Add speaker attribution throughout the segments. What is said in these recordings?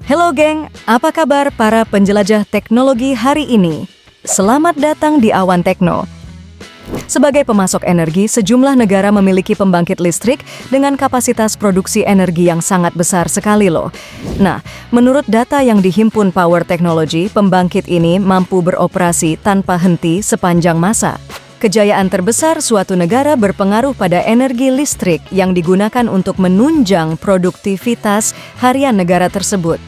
Speaker 1: Halo geng, apa kabar para penjelajah teknologi hari ini? Selamat datang di Awan Tekno. Sebagai pemasok energi, sejumlah negara memiliki pembangkit listrik dengan kapasitas produksi energi yang sangat besar sekali loh. Nah, menurut data yang dihimpun Power Technology, pembangkit ini mampu beroperasi tanpa henti sepanjang masa. Kejayaan terbesar suatu negara berpengaruh pada energi listrik yang digunakan untuk menunjang produktivitas harian negara tersebut.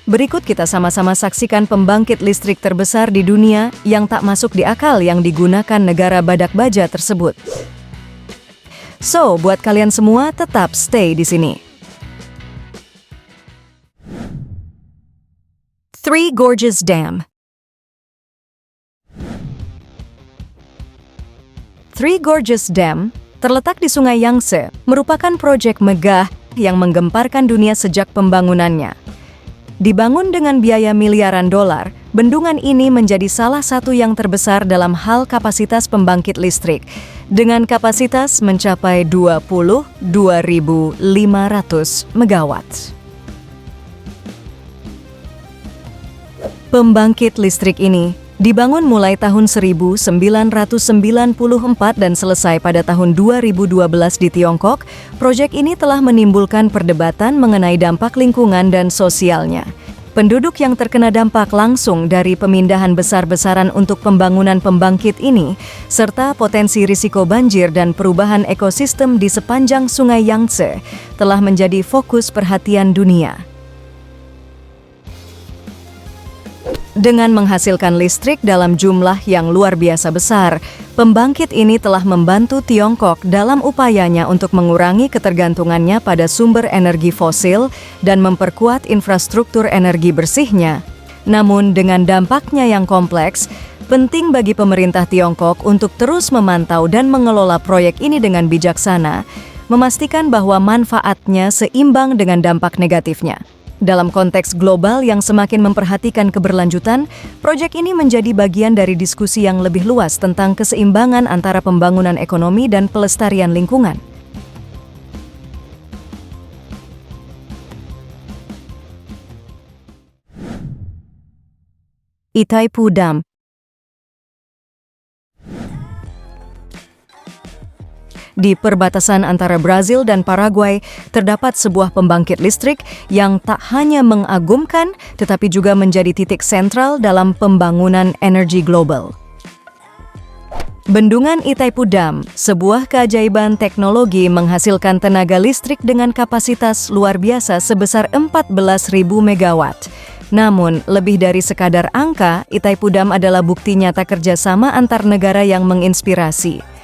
Speaker 1: Berikut kita sama-sama saksikan pembangkit listrik terbesar di dunia yang tak masuk di akal yang digunakan negara badak baja tersebut. So, buat kalian semua tetap stay di sini. Three Gorges Dam. Three Gorges Dam terletak di Sungai Yangtze, merupakan proyek megah yang menggemparkan dunia sejak pembangunannya. Dibangun dengan biaya miliaran dolar, bendungan ini menjadi salah satu yang terbesar dalam hal kapasitas pembangkit listrik, dengan kapasitas mencapai 22.500 megawatt. Pembangkit listrik ini dibangun mulai tahun 1994 dan selesai pada tahun 2012 di Tiongkok. Proyek ini telah menimbulkan perdebatan mengenai dampak lingkungan dan sosialnya. Penduduk yang terkena dampak langsung dari pemindahan besar-besaran untuk pembangunan pembangkit ini, serta potensi risiko banjir dan perubahan ekosistem di sepanjang Sungai Yangtze, telah menjadi fokus perhatian dunia. Dengan menghasilkan listrik dalam jumlah yang luar biasa besar, pembangkit ini telah membantu Tiongkok dalam upayanya untuk mengurangi ketergantungannya pada sumber energi fosil dan memperkuat infrastruktur energi bersihnya. Namun dengan dampaknya yang kompleks, penting bagi pemerintah Tiongkok untuk terus memantau dan mengelola proyek ini dengan bijaksana, memastikan bahwa manfaatnya seimbang dengan dampak negatifnya. Dalam konteks global yang semakin memperhatikan keberlanjutan, proyek ini menjadi bagian dari diskusi yang lebih luas tentang keseimbangan antara pembangunan ekonomi dan pelestarian lingkungan. Itaipu Dam. Di perbatasan antara Brazil dan Paraguay, terdapat sebuah pembangkit listrik yang tak hanya mengagumkan, tetapi juga menjadi titik sentral dalam pembangunan energi global. Bendungan Itaipu Dam, sebuah keajaiban teknologi menghasilkan tenaga listrik dengan kapasitas luar biasa sebesar 14.000 megawatt. Namun, lebih dari sekadar angka, Itaipu Dam adalah bukti nyata kerjasama antar negara yang menginspirasi.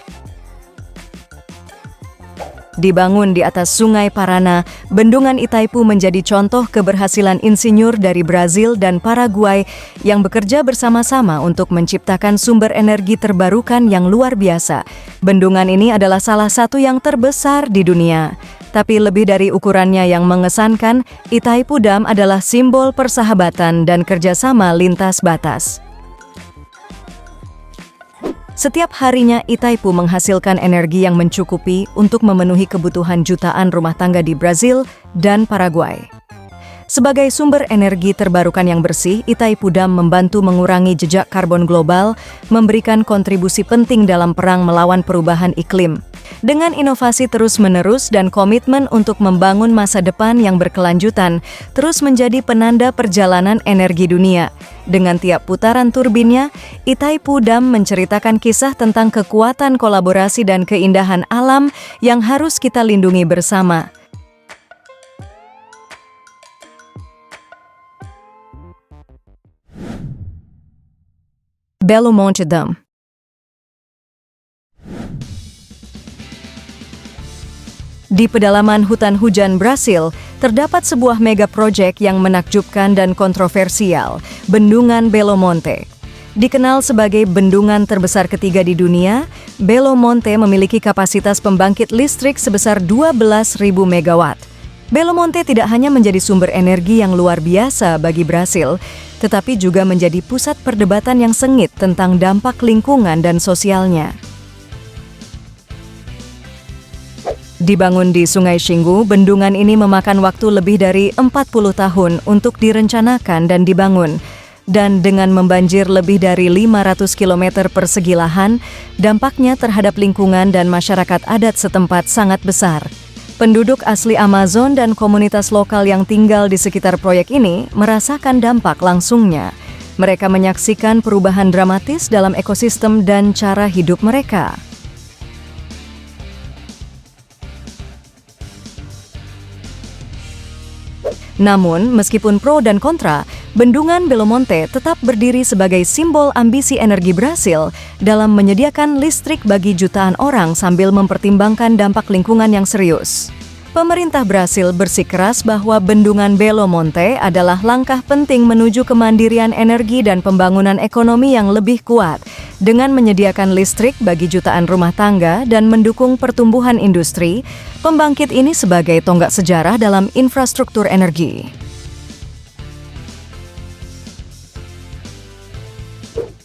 Speaker 1: Dibangun di atas Sungai Parana, Bendungan Itaipu menjadi contoh keberhasilan insinyur dari Brazil dan Paraguay yang bekerja bersama-sama untuk menciptakan sumber energi terbarukan yang luar biasa. Bendungan ini adalah salah satu yang terbesar di dunia. Tapi lebih dari ukurannya yang mengesankan, Itaipu Dam adalah simbol persahabatan dan kerjasama lintas batas. Setiap harinya, Itaipu menghasilkan energi yang mencukupi untuk memenuhi kebutuhan jutaan rumah tangga di Brazil dan Paraguay. Sebagai sumber energi terbarukan yang bersih, Itaipu Dam membantu mengurangi jejak karbon global, memberikan kontribusi penting dalam perang melawan perubahan iklim. Dengan inovasi terus-menerus dan komitmen untuk membangun masa depan yang berkelanjutan, terus menjadi penanda perjalanan energi dunia. Dengan tiap putaran turbinnya, Itaipu Dam menceritakan kisah tentang kekuatan kolaborasi dan keindahan alam yang harus kita lindungi bersama. Belo Monte Dam. Di pedalaman hutan hujan Brasil, terdapat sebuah mega proyek yang menakjubkan dan kontroversial, Bendungan Belo Monte. Dikenal sebagai bendungan terbesar ketiga di dunia, Belo Monte memiliki kapasitas pembangkit listrik sebesar 12.000 megawatt. Belo Monte tidak hanya menjadi sumber energi yang luar biasa bagi Brasil, tetapi juga menjadi pusat perdebatan yang sengit tentang dampak lingkungan dan sosialnya. Dibangun di Sungai Xinggu, bendungan ini memakan waktu lebih dari 40 tahun untuk direncanakan dan dibangun. Dan dengan membanjir lebih dari 500 km persegi lahan, dampaknya terhadap lingkungan dan masyarakat adat setempat sangat besar. Penduduk asli Amazon dan komunitas lokal yang tinggal di sekitar proyek ini merasakan dampak langsungnya. Mereka menyaksikan perubahan dramatis dalam ekosistem dan cara hidup mereka. Namun, meskipun pro dan kontra, Bendungan Belo Monte tetap berdiri sebagai simbol ambisi energi Brasil dalam menyediakan listrik bagi jutaan orang sambil mempertimbangkan dampak lingkungan yang serius. Pemerintah Brasil bersikeras bahwa Bendungan Belo Monte adalah langkah penting menuju kemandirian energi dan pembangunan ekonomi yang lebih kuat, dengan menyediakan listrik bagi jutaan rumah tangga dan mendukung pertumbuhan industri. Pembangkit ini sebagai tonggak sejarah dalam infrastruktur energi.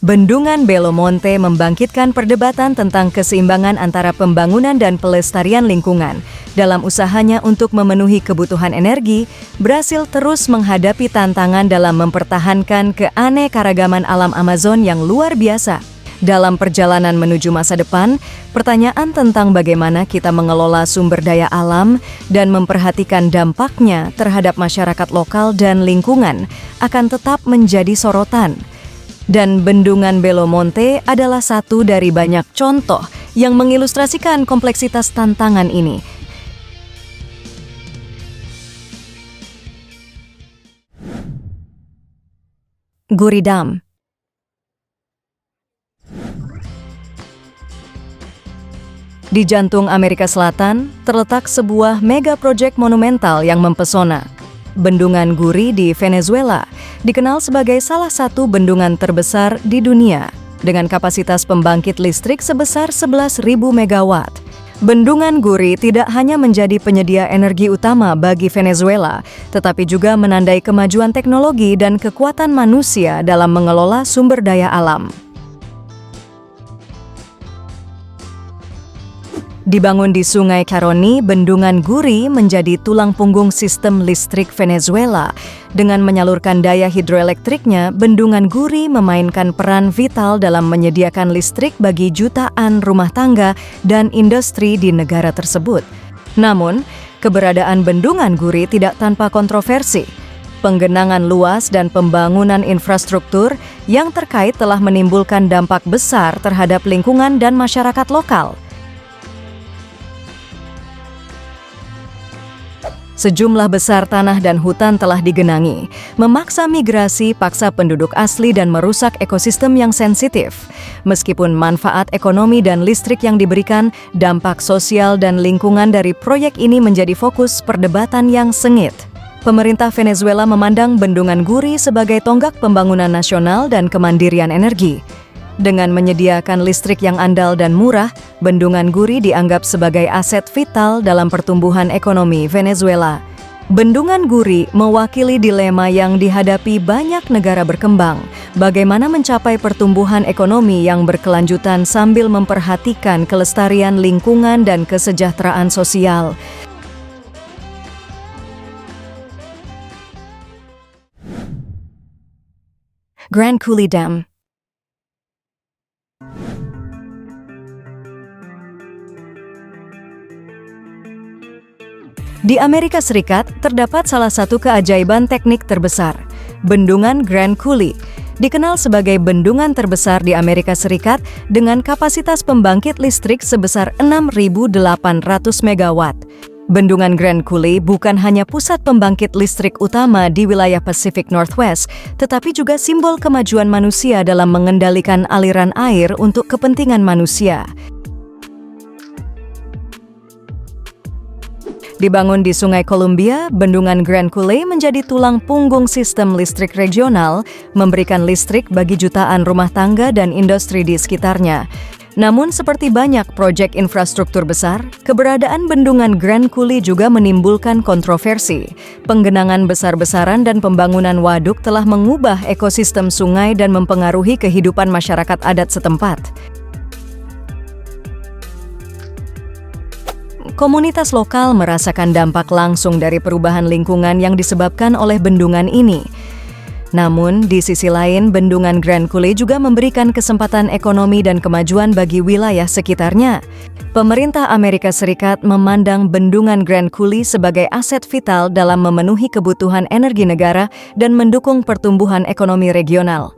Speaker 1: Bendungan Belo Monte membangkitkan perdebatan tentang keseimbangan antara pembangunan dan pelestarian lingkungan. Dalam usahanya untuk memenuhi kebutuhan energi, Brasil terus menghadapi tantangan dalam mempertahankan keanekaragaman alam Amazon yang luar biasa. Dalam perjalanan menuju masa depan, pertanyaan tentang bagaimana kita mengelola sumber daya alam dan memperhatikan dampaknya terhadap masyarakat lokal dan lingkungan akan tetap menjadi sorotan. Dan Bendungan Belo Monte adalah satu dari banyak contoh yang mengilustrasikan kompleksitas tantangan ini. Guri Dam. Di jantung Amerika Selatan, terletak sebuah mega proyek monumental yang mempesona. Bendungan Guri di Venezuela dikenal sebagai salah satu bendungan terbesar di dunia dengan kapasitas pembangkit listrik sebesar 11.000 megawatt. Bendungan Guri tidak hanya menjadi penyedia energi utama bagi Venezuela, tetapi juga menandai kemajuan teknologi dan kekuatan manusia dalam mengelola sumber daya alam. Dibangun di Sungai Caroni, Bendungan Guri menjadi tulang punggung sistem listrik Venezuela. Dengan menyalurkan daya hidroelektriknya, Bendungan Guri memainkan peran vital dalam menyediakan listrik bagi jutaan rumah tangga dan industri di negara tersebut. Namun, keberadaan Bendungan Guri tidak tanpa kontroversi. Penggenangan luas dan pembangunan infrastruktur yang terkait telah menimbulkan dampak besar terhadap lingkungan dan masyarakat lokal. Sejumlah besar tanah dan hutan telah digenangi, memaksa migrasi paksa penduduk asli dan merusak ekosistem yang sensitif. Meskipun manfaat ekonomi dan listrik yang diberikan, dampak sosial dan lingkungan dari proyek ini menjadi fokus perdebatan yang sengit. Pemerintah Venezuela memandang Bendungan Guri sebagai tonggak pembangunan nasional dan kemandirian energi. Dengan menyediakan listrik yang andal dan murah, Bendungan Guri dianggap sebagai aset vital dalam pertumbuhan ekonomi Venezuela. Bendungan Guri mewakili dilema yang dihadapi banyak negara berkembang, bagaimana mencapai pertumbuhan ekonomi yang berkelanjutan sambil memperhatikan kelestarian lingkungan dan kesejahteraan sosial. Grand Coulee Dam. Di Amerika Serikat, terdapat salah satu keajaiban teknik terbesar, Bendungan Grand Coulee. Dikenal sebagai bendungan terbesar di Amerika Serikat dengan kapasitas pembangkit listrik sebesar 6.800 megawatt. Bendungan Grand Coulee bukan hanya pusat pembangkit listrik utama di wilayah Pacific Northwest, tetapi juga simbol kemajuan manusia dalam mengendalikan aliran air untuk kepentingan manusia. Dibangun di Sungai Columbia, Bendungan Grand Coulee menjadi tulang punggung sistem listrik regional, memberikan listrik bagi jutaan rumah tangga dan industri di sekitarnya. Namun seperti banyak proyek infrastruktur besar, keberadaan Bendungan Grand Coulee juga menimbulkan kontroversi. Penggenangan besar-besaran dan pembangunan waduk telah mengubah ekosistem sungai dan mempengaruhi kehidupan masyarakat adat setempat. Komunitas lokal merasakan dampak langsung dari perubahan lingkungan yang disebabkan oleh bendungan ini. Namun, di sisi lain, bendungan Grand Coulee juga memberikan kesempatan ekonomi dan kemajuan bagi wilayah sekitarnya. Pemerintah Amerika Serikat memandang bendungan Grand Coulee sebagai aset vital dalam memenuhi kebutuhan energi negara dan mendukung pertumbuhan ekonomi regional.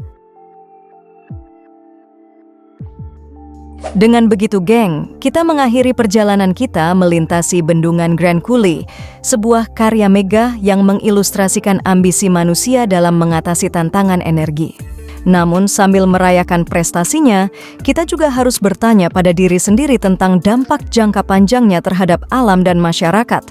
Speaker 1: Dengan begitu, geng, kita mengakhiri perjalanan kita melintasi bendungan Grand Coulee, sebuah karya megah yang mengilustrasikan ambisi manusia dalam mengatasi tantangan energi. Namun, sambil merayakan prestasinya, kita juga harus bertanya pada diri sendiri tentang dampak jangka panjangnya terhadap alam dan masyarakat.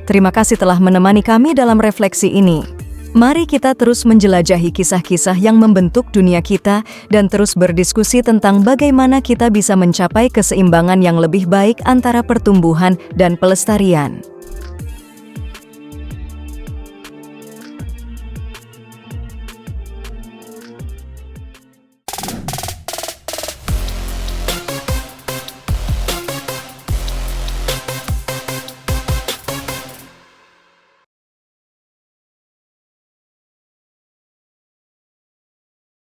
Speaker 1: Terima kasih telah menemani kami dalam refleksi ini. Mari kita terus menjelajahi kisah-kisah yang membentuk dunia kita dan terus berdiskusi tentang bagaimana kita bisa mencapai keseimbangan yang lebih baik antara pertumbuhan dan pelestarian.